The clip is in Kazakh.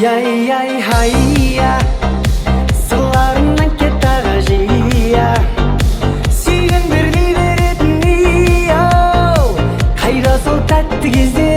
Ай-яй-яй, хай-я, сырларымнан кеттағы жия. Сүйген бірдей беретін ей-ау, қайда сол тәтті кезде